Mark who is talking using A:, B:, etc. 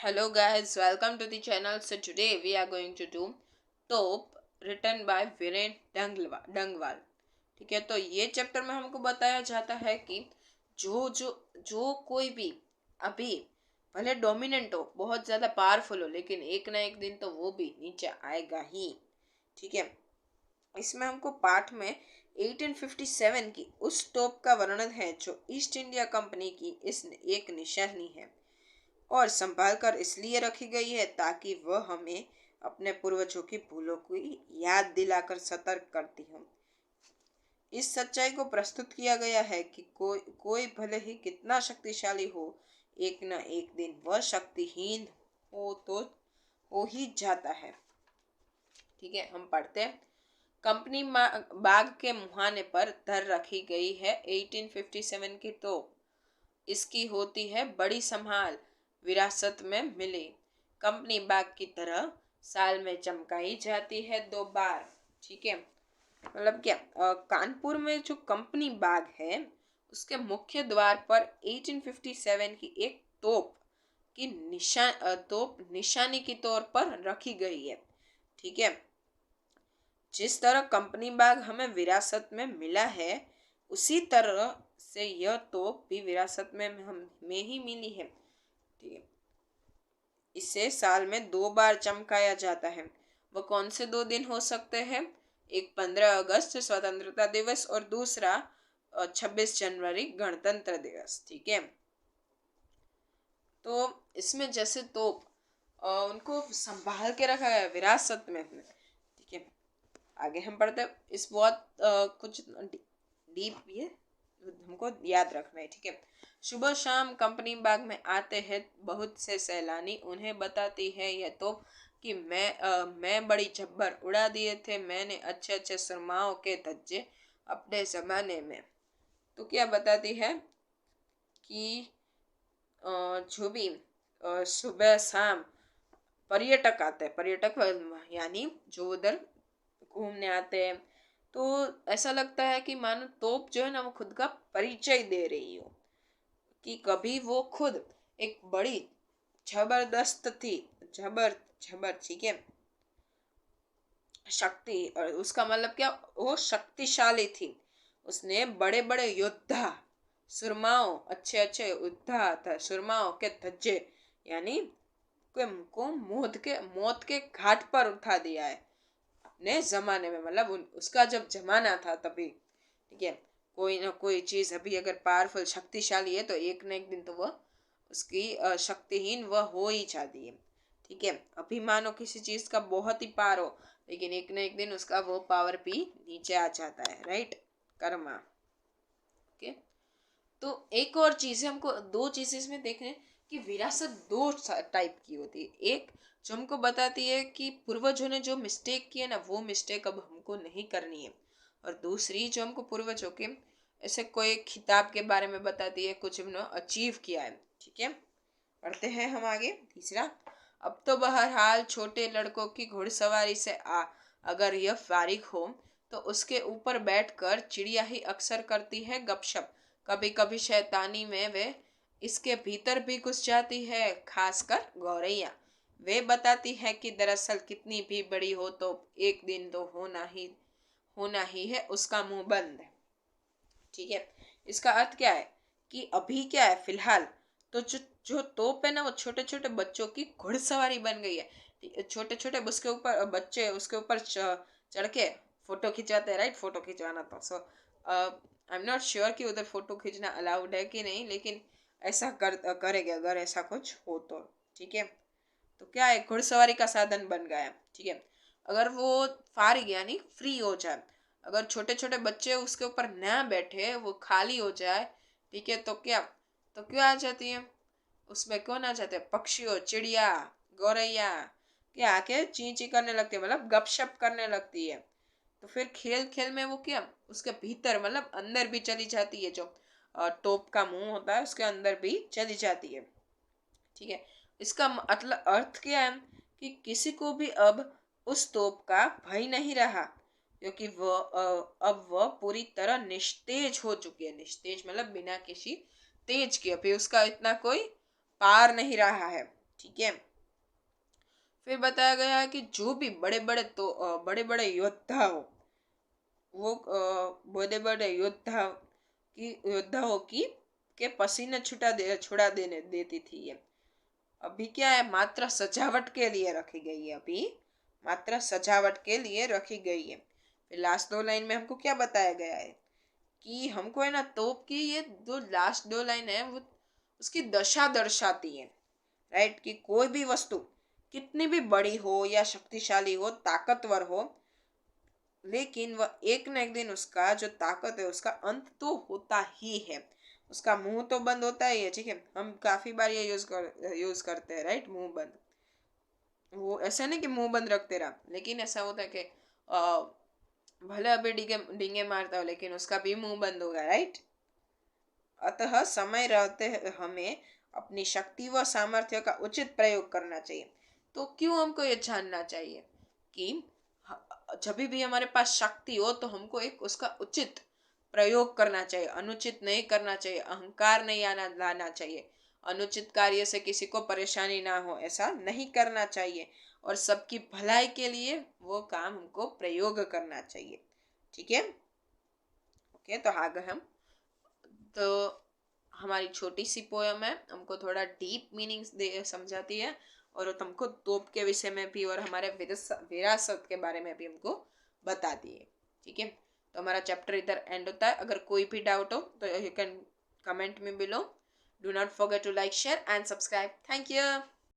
A: Hello guys, welcome to the channel. So today we are going to do Top written by Viren Dangwal. ठीक है, तो ये chapter में हमको बताया जाता है कि जो जो जो कोई भी अभी भले डोमिनेंट हो, बहुत ज़्यादा पावरफुल हो, लेकिन एक ना एक दिन तो वो भी नीचे आएगा ही. ठीक है, इसमें हमको पाठ में 1857 की उस तोप का वर्णन है जो ईस्ट इंडिया कंपनी की इस एक निशानी है और संभाल कर इसलिए रखी गई है ताकि वह हमें अपने पूर्वजों की भूलों की याद दिलाकर सतर्क करती हो. इस सच्चाई को प्रस्तुत किया गया है कि कोई कोई भले ही कितना शक्तिशाली हो, एक न एक दिन वह शक्तिहीन हो तो हो ही जाता है. ठीक है, हम पढ़ते हैं. कंपनी बाग के मुहाने पर धर रखी गई है 1857 की तोप. इसकी होती है बड़ी संभाल, विरासत में मिली. कंपनी बाग की तरह साल में चमकाई जाती है 2 बार. ठीक है, मतलब क्या, कानपुर में जो कंपनी बाग है उसके मुख्य द्वार पर 1857 की एक तोप निशानी के तौर पर रखी गई है. ठीक है, जिस तरह कंपनी बाग हमें विरासत में मिला है उसी तरह से यह तोप भी विरासत में हमें ही मिली है. ठीक है, इसे साल में 2 बार चमकाया जाता है. वह कौन से 2 दिन हो सकते हैं? एक 15 अगस्त स्वतंत्रता दिवस और दूसरा 26 जनवरी गणतंत्र दिवस. ठीक है, तो इसमें जैसे तोप उनको संभाल के रखा गया विरासत में. ठीक है, आगे हम पढ़ते हैं. इस बहुत कुछ डीप ये हमको याद रखना है. ठीक है, सुबह शाम कंपनी बाग में आते हैं बहुत से सैलानी. उन्हें बताती है यह तो कि मैं बड़ी झब्बर उड़ा दिए थे मैंने अच्छे अच्छे सुरमाओं के धज्जे अपने ज़माने में. तो क्या बताती है कि जो भी सुबह शाम पर्यटक आते हैं, पर्यटक यानी जो उधर घूमने आते हैं, तो ऐसा लगता है कि मानो तोप जो है ना वो खुद का परिचय दे रही हो कि कभी वो खुद एक बड़ी जबरदस्त थी, जबर जबर. ठीक है, शक्ति, और उसका मतलब क्या, वो शक्तिशाली थी. उसने बड़े बड़े योद्धा सुरमाओं, अच्छे अच्छे योद्धा था सुरमाओं के धज्जे, यानी को मौत के घाट पर उठा दिया है अपने जमाने में. मतलब उसका जब जमाना था तभी. ठीक है, कोई ना कोई चीज अभी अगर पावरफुल शक्तिशाली है तो एक न एक दिन तो वह उसकी शक्तिहीन वह हो ही जाती है. ठीक है, अभी मानो किसी चीज का बहुत ही पार हो, लेकिन एक न एक दिन उसका वो पावर भी नीचे आ जाता है. राइट, कर्मा. ओके, तो एक और चीज है, हमको 2 चीजें इसमें देखने कि विरासत 2 टाइप की होती है. एक जो हमको बताती है कि पूर्वजों ने जो मिस्टेक किए ना वो मिस्टेक अब हमको नहीं करनी है, और दूसरी जो हमको पूर्वजों के ऐसे कोई खिताब के बारे में बताती है, कुछ उन्होंने अचीव किया है. ठीक है, पढ़ते हैं हम आगे. तीसरा, अब तो बहरहाल छोटे लड़कों की घुड़सवारी से अगर यह फारिग हो तो उसके ऊपर बैठकर चिड़िया ही अक्सर करती है गपशप. कभी कभी शैतानी में वे इसके भीतर भी घुस जाती है, खासकर गौरैया. वे बताती है कि दरअसल कितनी भी बड़ी हो तो एक दिन तो होना ही है उसका मुंह बंद. ठीक है, इसका अर्थ क्या है कि अभी क्या है फिलहाल तो जो तोप है ना वो छोटे छोटे बच्चों की घुड़सवारी बन गई है. छोटे छोटे उसके ऊपर बच्चे उसके ऊपर चढ़ के फोटो खिंचवाते हैं. राइट, फोटो खिंचवाना तो सो आई एम नॉट श्योर कि उधर फोटो खींचना अलाउड है कि नहीं, लेकिन ऐसा करेंगे अगर ऐसा कुछ हो तो. ठीक है, तो क्या है, घुड़सवारी का साधन बन गया है. ठीक है, अगर वो फारिग यानी फ्री हो जाए, अगर छोटे छोटे बच्चे उसके ऊपर ना बैठे, वो खाली हो जाए, ठीक है, तो क्यों आ जाती है उसमें, कौन आ जाते हैं, पक्षी हो, चिड़िया, गौरैया, क्या आके ची ची करने लगती है, मतलब गपशप करने लगती है. तो फिर खेल खेल में वो क्या उसके भीतर मतलब अंदर भी चली जाती है, जो तोप का मुंह होता है उसके अंदर भी चली जाती है. ठीक है, इसका मतलब अर्थ क्या है कि किसी को भी अब उस तोप का भय नहीं रहा, क्योंकि अब वह पूरी तरह निस्तेज हो चुकी है. निस्तेज मतलब बिना किसी तेज के, अभी उसका इतना कोई पार नहीं रहा है. ठीक है। फिर बताया गया है कि जो भी बड़े बड़े योद्धा हो, वो बड़े बड़े योद्धाओं की के पसीने छुड़ा देने देती थी ये। अभी क्या है, मात्र सजावट के लिए रखी गई है, अभी मात्र सजावट के लिए रखी गई है। फिर लास्ट 2 लाइन में हमको क्या बताया गया है कि हमको है ना तोप की ये जो लास्ट 2 लाइन है वो उसकी दशा दर्शाती है, राइट। कि कोई भी वस्तु कितनी भी बड़ी हो या शक्तिशाली हो, ताकतवर हो, लेकिन वह एक न एक दिन उसका जो ताकत है उसका अंत तो होता ही है। उसका मुंह तो बंद होता ही है, ठीक है। हम काफी बार ये यूज करते हैं, राइट, मुंह बंद। वो ऐसा नहीं कि मुंह बंद रखते रहा, लेकिन ऐसा होता है कि भले अभी डींगे डींगे मारता हो लेकिन उसका भी मुंह बंद होगा, राइट। अतः समय रहते हमें अपनी शक्ति व सामर्थ्य का उचित प्रयोग करना चाहिए। तो क्यों हमको ये जानना चाहिए कि जब भी हमारे पास शक्ति हो तो हमको एक उसका उचित प्रयोग करना चाहिए, अनुचित नहीं करना चाहिए, अहंकार नहीं लाना चाहिए, अनुचित कार्य से किसी को परेशानी ना हो ऐसा नहीं करना चाहिए, और सबकी भलाई के लिए वो काम हमको प्रयोग करना चाहिए, ठीक है। ओके, तो आगे हम तो हमारी छोटी सी पोयम है, हमको थोड़ा डीप मीनिंग्स दे समझाती है, और तुमको तोप के विषय में भी और हमारे विरासत के बारे में भी हमको बताती है, ठीक है। तो हमारा चैप्टर इधर एंड होता है। अगर कोई भी डाउट हो तो यू कैन कमेंट में below. Do not forget to like, share and subscribe. Thank you.